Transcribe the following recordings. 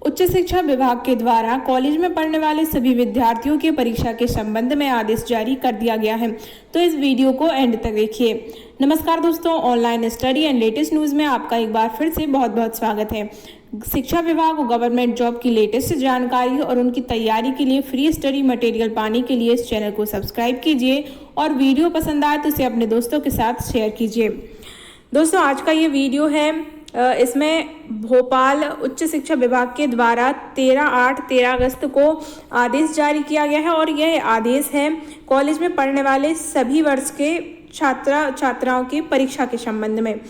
उच्च शिक्षा विभाग के द्वारा कॉलेज में पढ़ने वाले सभी विद्यार्थियों के परीक्षा के संबंध में आदेश जारी कर दिया गया है। तो इस वीडियो को एंड तक देखिए। नमस्कार दोस्तों, online study and latest news में आपका एक बार फिर से बहुत बहुत स्वागत है। शिक्षा विभाग और गवर्नमेंट जॉब की लेटेस्ट जानकारी और उनकी तैयारी के लिए फ्री स्टडी मटेरियल पाने के लिए इस चैनल को सब्सक्राइब कीजिए और वीडियो पसंद आए तो इसे अपने दोस्तों के साथ शेयर कीजिए। दोस्तों, आज का ये वीडियो है, इसमें भोपाल उच्च शिक्षा विभाग के द्वारा 13 अगस्त को आदेश जारी किया गया है और यह आदेश है कॉलेज में पढ़ने वाले सभी वर्ष के छात्राओं की परीक्षा के संबंध में।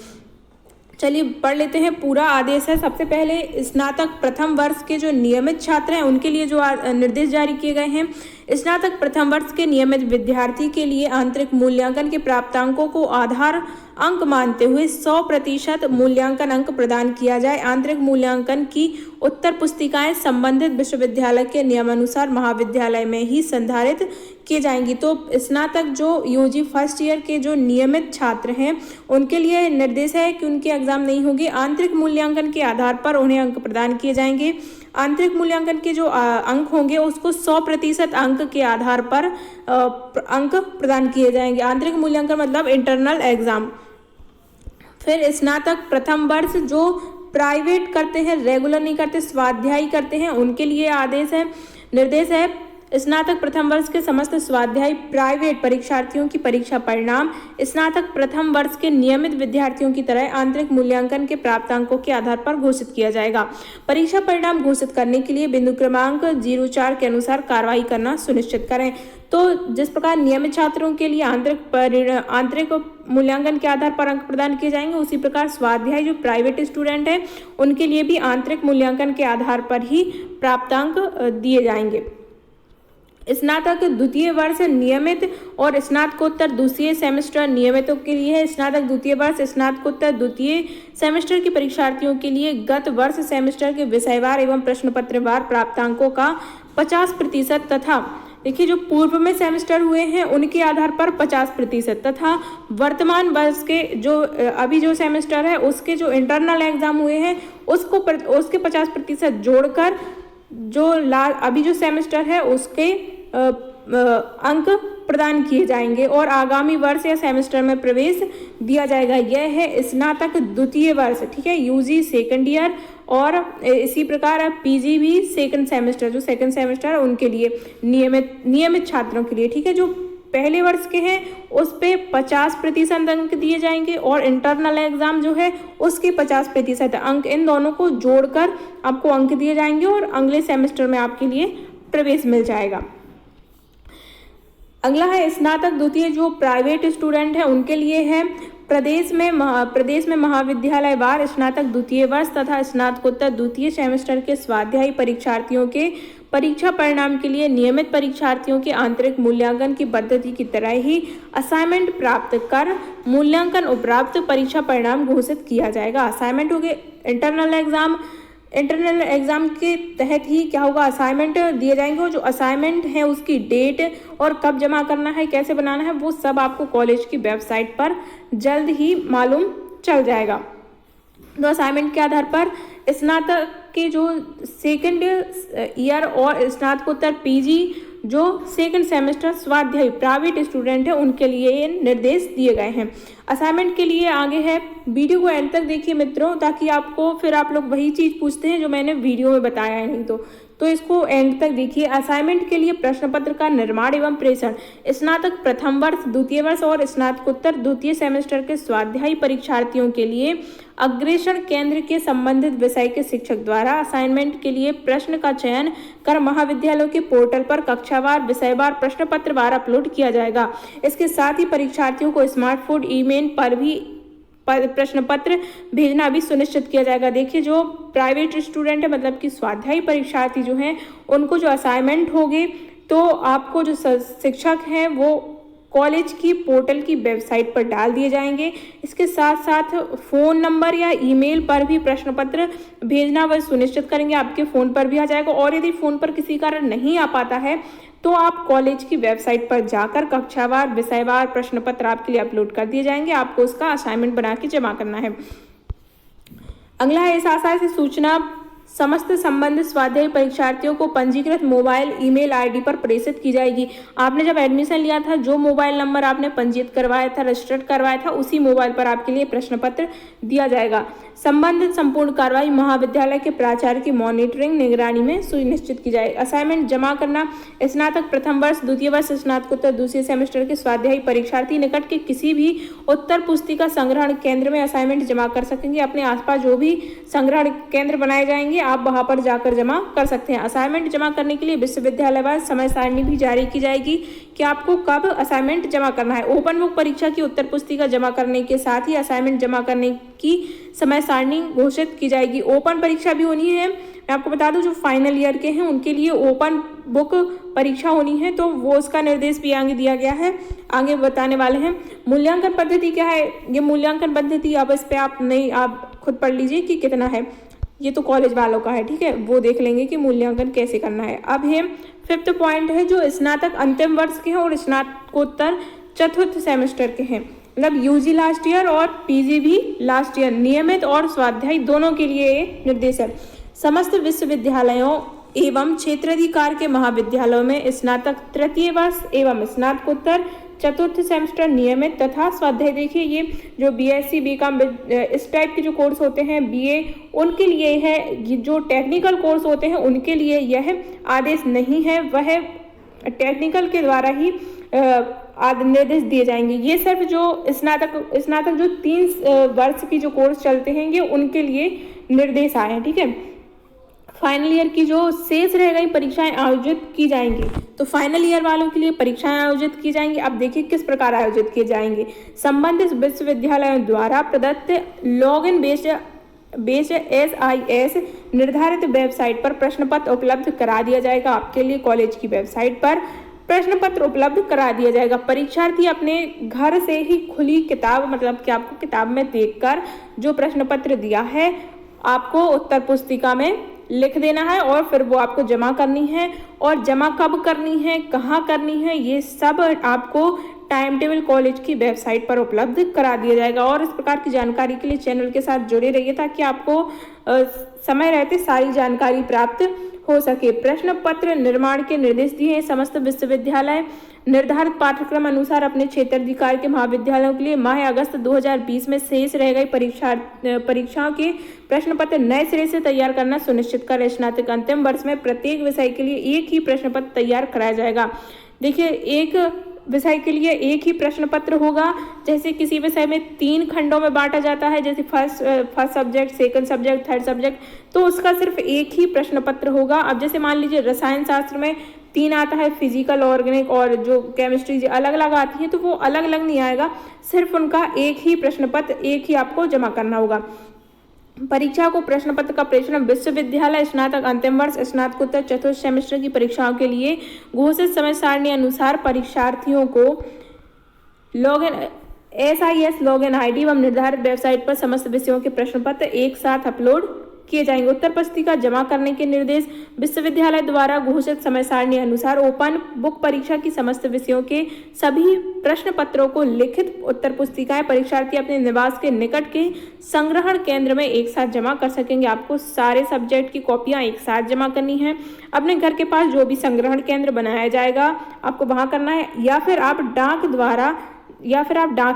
चलिए पढ़ लेते हैं। पूरा आदेश है। सबसे पहले स्नातक प्रथम वर्ष के जो नियमित छात्र हैं उनके लिए जो निर्देश जारी किए गए हैं। स्नातक प्रथम वर्ष के नियमित विद्यार्थी के लिए आंतरिक मूल्यांकन के प्राप्तांकों को आधार अंक मानते हुए 100% मूल्यांकन अंक प्रदान किया जाए। आंतरिक मूल्यांकन की उत्तर पुस्तिकाएं संबंधित विश्वविद्यालय के नियमानुसार महाविद्यालय में ही संधारित की जाएंगी। तो स्नातक जो यूजी फर्स्ट ईयर के जो नियमित छात्र हैं उनके लिए निर्देश है कि उनके एग्जाम नहीं होगी। आंतरिक मूल्यांकन के आधार पर उन्हें अंक प्रदान किए जाएंगे। आंतरिक मूल्यांकन के जो अंक होंगे उसको 100% अंक के आधार पर अंक प्रदान किए जाएंगे। आंतरिक मूल्यांकन मतलब इंटरनल एग्जाम। फिर स्नातक प्रथम वर्ष जो प्राइवेट करते हैं, रेगुलर नहीं करते, स्वाध्यायी करते हैं, उनके लिए निर्देश है स्नातक प्रथम वर्ष के समस्त स्वाध्यायी प्राइवेट परीक्षार्थियों की परीक्षा परिणाम स्नातक प्रथम वर्ष के नियमित विद्यार्थियों की तरह आंतरिक मूल्यांकन के प्राप्तांकों के आधार पर घोषित किया जाएगा। परीक्षा परिणाम घोषित करने के लिए बिंदु क्रमांक 04 के अनुसार कार्रवाई करना सुनिश्चित करें। तो जिस प्रकार नियमित छात्रों के लिए आंतरिक मूल्यांकन के आधार पर अंक प्रदान किए जाएंगे, उसी प्रकार स्वाध्याय जो प्राइवेट स्टूडेंट है उनके लिए भी आंतरिक मूल्यांकन के आधार पर ही प्राप्तांक दिए जाएंगे। स्नातक द्वितीय वर्ष नियमित और स्नातकोत्तर द्वितीय सेमेस्टर नियमितों के लिए है। स्नातक द्वितीय वर्ष स्नातकोत्तर द्वितीय सेमेस्टर के परीक्षार्थियों के लिए गत वर्ष सेमेस्टर के विषयवार एवं प्रश्नपत्रवार प्राप्तांकों का 50% तथा देखिए जो पूर्व में सेमेस्टर हुए हैं उनके आधार पर 50% तथा वर्तमान वर्ष के जो अभी जो सेमेस्टर है उसके जो इंटरनल एग्जाम हुए हैं उसके 50% जोड़कर जो अभी जो सेमेस्टर है उसके अंक प्रदान किए जाएंगे और आगामी वर्ष या सेमेस्टर में प्रवेश दिया जाएगा। यह है स्नातक द्वितीय वर्ष, ठीक है, यूजी सेकंड ईयर और इसी प्रकार पीजी भी सेकंड सेमेस्टर, जो सेकंड सेमेस्टर है उनके लिए नियमित छात्रों के लिए, ठीक है। जो पहले वर्ष के हैं उस पे 50% अंक दिए जाएंगे और इंटरनल एग्जाम जो है उसके 50% अंक, इन दोनों को जोड़कर आपको अंक दिए जाएंगे और अगले सेमेस्टर में आपके लिए प्रवेश मिल जाएगा। अगला है स्नातक द्वितीय जो प्राइवेट स्टूडेंट है उनके लिए है। प्रदेश में महाविद्यालय वार स्नातक द्वितीय वर्ष तथा स्नातकोत्तर द्वितीय सेमेस्टर के स्वाध्यायी परीक्षार्थियों के परीक्षा परिणाम के लिए नियमित परीक्षार्थियों के आंतरिक मूल्यांकन की पद्धति की तरह ही असाइनमेंट प्राप्त कर मूल्यांकन उपरांत परीक्षा परिणाम घोषित किया जाएगा। असाइनमेंट हो गए इंटरनल एग्जाम के तहत ही क्या होगा, असाइनमेंट दिए जाएंगे और जो असाइनमेंट है उसकी डेट और कब जमा करना है, कैसे बनाना है, वो सब आपको कॉलेज की वेबसाइट पर जल्द ही मालूम चल जाएगा। तो असाइनमेंट के आधार पर स्नातक के जो सेकंड ईयर और स्नातकोत्तर पीजी जो सेकंड सेमेस्टर स्वाध्यायी प्राइवेट स्टूडेंट है उनके लिए ये निर्देश दिए गए हैं। असाइनमेंट के लिए आगे है, वीडियो को एंड तक देखिए मित्रों, ताकि आपको फिर आप लोग वही चीज़ पूछते हैं जो मैंने वीडियो में बताया है, नहीं तो इसको एंड तक देखिए। असाइनमेंट के लिए प्रश्न पत्र का निर्माण एवं प्रेषण स्नातक प्रथम वर्ष, द्वितीय वर्ष और स्नातकोत्तर द्वितीय सेमेस्टर के स्वाध्यायी परीक्षार्थियों के लिए अग्रेषण केंद्र के संबंधित विषय के शिक्षक द्वारा असाइनमेंट के लिए प्रश्न का चयन कर महाविद्यालयों के पोर्टल पर कक्षावार, विषयवार, प्रश्न पत्रवार अपलोड किया जाएगा। इसके साथ ही परीक्षार्थियों को स्मार्टफोन, ईमेल पर भी प्रश्न पत्र भेजना भी सुनिश्चित किया जाएगा। देखिए जो प्राइवेट स्टूडेंट है मतलब कि स्वाध्यायी परीक्षार्थी जो हैं उनको जो असाइनमेंट होंगे तो आपको जो शिक्षक हैं वो कॉलेज की पोर्टल की वेबसाइट पर डाल दिए जाएंगे। इसके साथ साथ फ़ोन नंबर या ईमेल पर भी प्रश्न पत्र भेजना वह सुनिश्चित करेंगे, आपके फ़ोन पर भी आ जाएगा। और यदि फ़ोन पर किसी कारण नहीं आ पाता है तो आप कॉलेज की वेबसाइट पर जाकर कक्षावार, विषयवार प्रश्न पत्र आपके लिए अपलोड कर दिए जाएंगे। आपको उसका असाइनमेंट बना के जमा करना है। अगला है इस आशय से सूचना समस्त संबंधित स्वाध्यायी परीक्षार्थियों को पंजीकृत मोबाइल ईमेल आईडी पर प्रेषित की जाएगी। आपने जब एडमिशन लिया था, जो मोबाइल नंबर आपने पंजीकृत करवाया था, रजिस्टर्ड करवाया था, उसी मोबाइल पर आपके लिए प्रश्न पत्र दिया जाएगा। संबंधित संपूर्ण कार्रवाई महाविद्यालय के प्राचार्य की मॉनिटरिंग निगरानी में सुनिश्चित की जाए। असाइनमेंट जमा करना। स्नातक प्रथम वर्ष, द्वितीय वर्ष, स्नातकोत्तर दूसरे सेमेस्टर के स्वाध्यायी परीक्षार्थी निकट के किसी भी उत्तर पुस्तिका संग्रहण केंद्र में असाइनमेंट जमा कर सकेंगे। अपने आसपास जो भी संग्रहण केंद्र बनाए जाएंगे, आप वहां पर जाकर जमा कर सकते हैं। असाइनमेंट जमा करने के लिए विश्वविद्यालय वार समय सारणी भी जारी की जाएगी कि आपको कब असाइनमेंट जमा करना है। ओपन बुक परीक्षा की उत्तर पुस्तिका जमा करने के साथ ही असाइनमेंट जमा करने की समय सारणी घोषित की जाएगी। ओपन परीक्षा भी होनी है। मैं आपको बता दूं, जो फाइनल ईयर के हैं उनके लिए ओपन बुक परीक्षा होनी है, तो वो उसका निर्देश भी आगे दिया गया है, आगे बताने वाले हैं। मूल्यांकन पद्धति क्या है? ये मूल्यांकन पद्धति अब इस पे आप खुद पढ़ लीजिए कि कितना है। ये तो कॉलेज वालों का है, ठीक है, वो देख लेंगे कि मूल्यांकन कैसे करना है। अब है 5th पॉइंट है, जो स्नातक अंतिम वर्ष के हैं और स्नातकोत्तर चतुर्थ सेमेस्टर के हैं, मतलब यूजी लास्ट ईयर और पीजी भी लास्ट ईयर, नियमित और स्वाध्यायी दोनों के लिए ये निर्देश है। समस्त विश्वविद्यालयों एवं क्षेत्राधिकार के महाविद्यालयों में स्नातक तृतीय वर्ष एवं स्नातकोत्तर चतुर्थ सेमेस्टर नियमित तथा स्वाध्यायी, देखिए ये जो बीएससी बीकॉम इस टाइप के जो कोर्स होते हैं, बीए, उनके लिए है। जो टेक्निकल कोर्स होते हैं उनके लिए यह आदेश नहीं है, वह टेक्निकल के द्वारा ही निर्देश दिए जाएंगे। ये सिर्फ जो स्नातक जो 3 वर्ष की जो कोर्स चलते हैं, ये उनके लिए निर्देश आए हैं, ठीक है। फाइनल ईयर की जो शेष रह गई परीक्षाएं आयोजित की जाएंगी, तो फाइनल ईयर वालों के लिए परीक्षाएं आयोजित की जाएंगी। अब देखिए किस प्रकार आयोजित किए जाएंगे। संबंधित विश्वविद्यालयों द्वारा प्रदत्त लॉगिन बेस्ड SIS निर्धारित वेबसाइट पर प्रश्न पत्र उपलब्ध करा दिया जाएगा। आपके लिए कॉलेज की वेबसाइट पर प्रश्न पत्र उपलब्ध करा दिया जाएगा। परीक्षार्थी अपने घर से ही खुली किताब, मतलब कि आपको किताब में देखकर जो प्रश्न पत्र दिया है, आपको उत्तर पुस्तिका में लिख देना है और फिर वो आपको जमा करनी है। और जमा कब करनी है, कहाँ करनी है, ये सब आपको टाइम टेबल कॉलेज की वेबसाइट पर उपलब्ध करा दिया जाएगा। और इस प्रकार की जानकारी के लिए चैनल के साथ जुड़े रहिए, ताकि आपको समय रहते सारी जानकारी प्राप्त हो सके। प्रश्न पत्र निर्माण के निर्देश दिए हैं। समस्त विश्वविद्यालय निर्धारित पाठ्यक्रम अनुसार अपने क्षेत्राधिकार के महाविद्यालयों के लिए माह अगस्त 2020 में शेष रह गई परीक्षाओं के प्रश्न पत्र नए सिरे से तैयार करना सुनिश्चित कर स्नातक अंतिम वर्ष में प्रत्येक विषय के लिए एक ही प्रश्न पत्र तैयार कराया जाएगा। देखिए, एक विषय के लिए एक ही प्रश्न पत्र होगा। जैसे किसी विषय में 3 खंडों में बांटा जाता है, जैसे first subject, second subject, third subject, तो उसका सिर्फ एक ही प्रश्न पत्र होगा। अब जैसे मान लीजिए रसायन शास्त्र में 3 आता है, फिजिकल, ऑर्गेनिक और जो केमिस्ट्री अलग अलग आती है, तो वो अलग अलग नहीं आएगा, सिर्फ उनका एक ही प्रश्न पत्र एक ही आपको जमा करना होगा। परीक्षा को प्रश्न पत्र का प्रेषण विश्वविद्यालय स्नातक अंतिम वर्ष स्नातकोत्तर चतुर्थ सेमेस्टर की परीक्षाओं के लिए घोषित समय सारणी अनुसार परीक्षार्थियों को लॉगिन SIS लॉगिन आईडी एवं निर्धारित वेबसाइट पर समस्त विषयों के प्रश्न पत्र एक साथ अपलोड किए जाएंगे। उत्तर पुस्तिका जमा करने के निर्देश विश्वविद्यालय द्वारा घोषित समय सारणी अनुसार ओपन बुक परीक्षा की समस्त विषयों के सभी प्रश्न पत्रों को लिखित उत्तर पुस्तिकाएं परीक्षार्थी अपने निवास के निकट के संग्रहण केंद्र में एक साथ जमा कर सकेंगे। आपको सारे सब्जेक्ट की कॉपियां एक साथ जमा करनी है। अपने घर के पास जो भी संग्रहण केंद्र बनाया जाएगा, आपको वहां करना है, या फिर आप डाक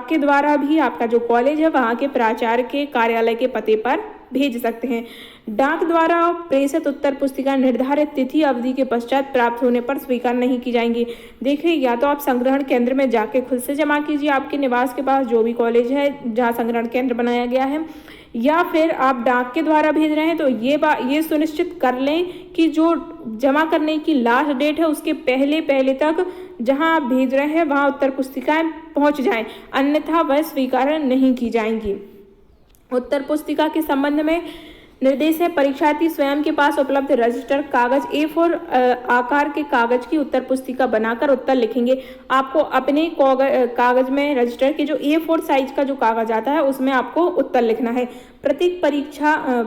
के द्वारा भी आपका जो कॉलेज है वहां के प्राचार्य के कार्यालय के पते पर भेज सकते हैं। डाक द्वारा प्रेषित उत्तर पुस्तिका निर्धारित तिथि अवधि के पश्चात प्राप्त होने पर स्वीकार नहीं की जाएंगी। देखिए, या तो आप संग्रहण केंद्र में जाके खुद से जमा कीजिए, आपके निवास के पास जो भी कॉलेज है जहाँ संग्रहण केंद्र बनाया गया है, या फिर आप डाक के द्वारा भेज रहे हैं तो ये सुनिश्चित कर लें कि जो जमा करने की लास्ट डेट है उसके पहले तक जहां आप भेज रहे हैं वहां उत्तर पुस्तिकाएं पहुंच जाएं, अन्यथा वह स्वीकार नहीं की जाएंगी। उत्तर पुस्तिका के संबंध में निर्देश है, परीक्षार्थी स्वयं के पास उपलब्ध रजिस्टर कागज A4 आकार के कागज की उत्तर पुस्तिका बनाकर उत्तर लिखेंगे। आपको अपने कागज में रजिस्टर के जो A4 साइज का जो कागज आता है उसमें आपको उत्तर लिखना है। प्रत्येक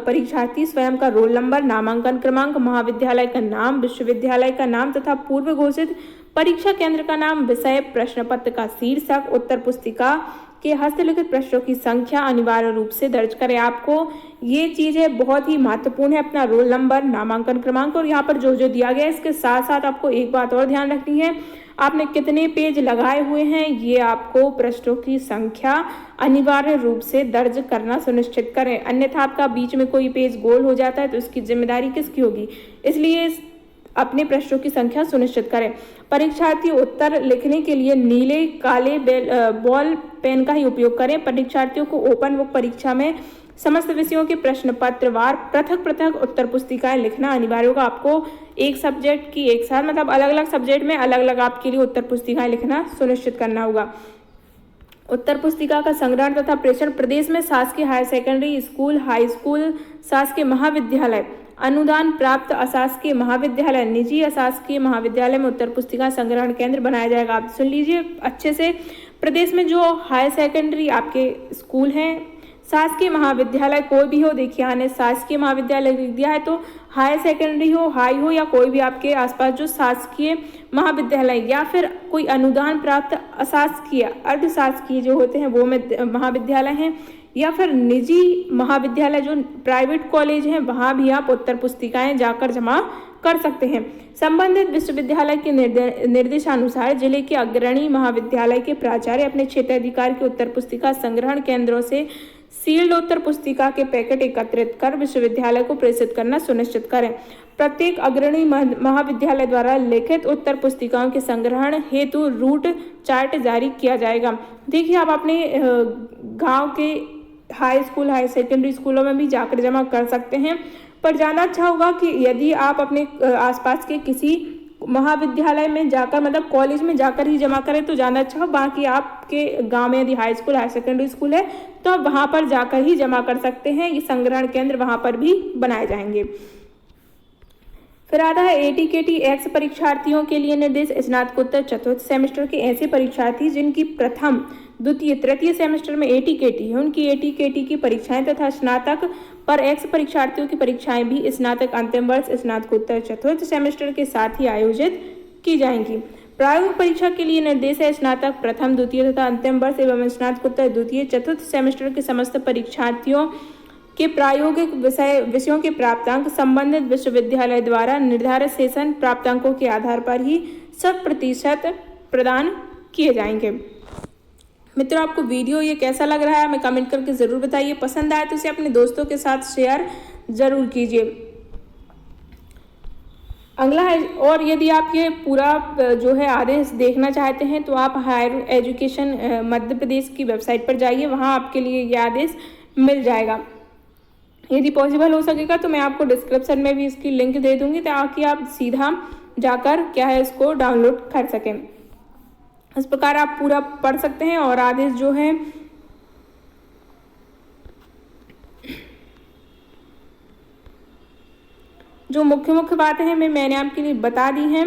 परीक्षार्थी स्वयं का रोल नंबर, नामांकन क्रमांक, महाविद्यालय का नाम, विश्वविद्यालय का नाम तथा पूर्व घोषित परीक्षा केंद्र का नाम, विषय, प्रश्न पत्र का शीर्षक, उत्तर पुस्तिका के हस्तलिखित प्रश्नों की संख्या अनिवार्य रूप से दर्ज करें। आपको ये चीज़ें बहुत ही महत्वपूर्ण है, अपना रोल नंबर, नामांकन क्रमांक और यहाँ पर जो जो दिया गया है इसके साथ साथ आपको एक बात और ध्यान रखनी है, आपने कितने पेज लगाए हुए हैं ये आपको प्रश्नों की संख्या अनिवार्य रूप से दर्ज करना सुनिश्चित करें, अन्यथा आपका बीच में कोई पेज गोल हो जाता है तो इसकी जिम्मेदारी किसकी होगी। इसलिए अपने प्रश्नों की संख्या सुनिश्चित करें। परीक्षार्थी उत्तर लिखने के लिए नीले काले बॉल पेन का ही उपयोग करें। परीक्षार्थियों को ओपन बुक परीक्षा में समस्त विषयों के प्रश्न पत्रवार पृथक पृथक उत्तर पुस्तिकाएं लिखना अनिवार्य होगा। आपको एक सब्जेक्ट की एक साथ मतलब अलग अलग सब्जेक्ट में अलग अलग आपके लिए उत्तर पुस्तिकाएं लिखना सुनिश्चित करना होगा। उत्तर पुस्तिका का संग्रहण तथा प्रेषण प्रदेश में शासकीय higher secondary school, high school, शासकीय महाविद्यालय, अनुदान प्राप्त अशासकीय महाविद्यालय, निजी अशासकीय महाविद्यालय में उत्तर पुस्तिका संग्रहण केंद्र बनाया जाएगा। आप सुन लीजिए अच्छे से, प्रदेश में जो हायर सेकेंडरी आपके स्कूल हैं, शासकीय महाविद्यालय कोई भी हो, देखिए आने शासकीय महाविद्यालय लिख दिया है तो हायर सेकेंडरी हो, हाई हो या कोई भी आपके आसपास जो शासकीय महाविद्यालय या फिर कोई अनुदान प्राप्त अशासकीय अर्धशासकीय जो होते हैं वो में महाविद्यालय हैं या फिर निजी महाविद्यालय जो प्राइवेट कॉलेज हैं वहाँ भी आप उत्तर पुस्तिकाएं जाकर जमा कर सकते हैं। संबंधित विश्वविद्यालय के निर्देशानुसार जिले के अग्रणी महाविद्यालय के प्राचार्य अपने क्षेत्राधिकार के उत्तर पुस्तिका संग्रहण केंद्रों से सील्ड उत्तर पुस्तिका के पैकेट एकत्रित कर विश्वविद्यालय को प्रेषित करना सुनिश्चित करें। प्रत्येक अग्रणी महाविद्यालय द्वारा लिखित उत्तर पुस्तिकाओं के संग्रहण हेतु रूट चार्ट जारी किया जाएगा। देखिए आप अपने गांव के हाई स्कूल, हाई सेकेंडरी स्कूलों में भी जाकर जमा कर सकते हैं, पर ज़्यादा अच्छा होगा कि यदि आप अपने आसपास के किसी महाविद्यालय में जाकर मतलब कॉलेज में जाकर ही जमा करें तो ज़्यादा अच्छा हो। बाकी आपके गांव में यदि high school, high secondary school है तो आप वहाँ पर जाकर ही जमा कर सकते हैं। ये संग्रहण केंद्र वहाँ पर भी बनाए जाएंगे। फिर आता है एटीकेटी एक्स परीक्षार्थियों के लिए निर्देश। स्नातकोत्तर चतुर्थ सेमेस्टर के ऐसे परीक्षार्थी जिनकी प्रथम, द्वितीय, तृतीय सेमेस्टर में एटीकेटी है उनकी एटीकेटी की परीक्षाएं तथा स्नातक पर एक्स परीक्षार्थियों की परीक्षाएं भी स्नातक अंतिम वर्ष, स्नातकोत्तर चतुर्थ सेमेस्टर के साथ ही आयोजित की जाएंगी। प्रायोगिक परीक्षा के लिए निर्देश है। स्नातक प्रथम, द्वितीय तथा अंतिम वर्ष एवं स्नातकोत्तर द्वितीय, चतुर्थ सेमेस्टर के समस्त परीक्षार्थियों के प्रायोगिक विषयों के प्राप्तांक संबंधित विश्वविद्यालय द्वारा निर्धारित सेशन प्राप्तांकों के आधार पर ही 100% प्रदान किए जाएंगे। मित्रों, आपको वीडियो ये कैसा लग रहा है हमें कमेंट करके ज़रूर बताइए। पसंद आए तो इसे अपने दोस्तों के साथ शेयर ज़रूर कीजिए। अगला है, और यदि आप ये पूरा जो है आदेश देखना चाहते हैं तो आप हायर एजुकेशन मध्य प्रदेश की वेबसाइट पर जाइए, वहाँ आपके लिए ये आदेश मिल जाएगा। यदि पॉसिबल हो सकेगा तो मैं आपको डिस्क्रिप्शन में भी इसकी लिंक दे दूंगी ताकि आप सीधा जाकर क्या है इसको डाउनलोड कर सकें। इस प्रकार आप पूरा पढ़ सकते हैं और आदेश जो है जो मुख्य बातें हैं मैंने आपके लिए बता दी हैं।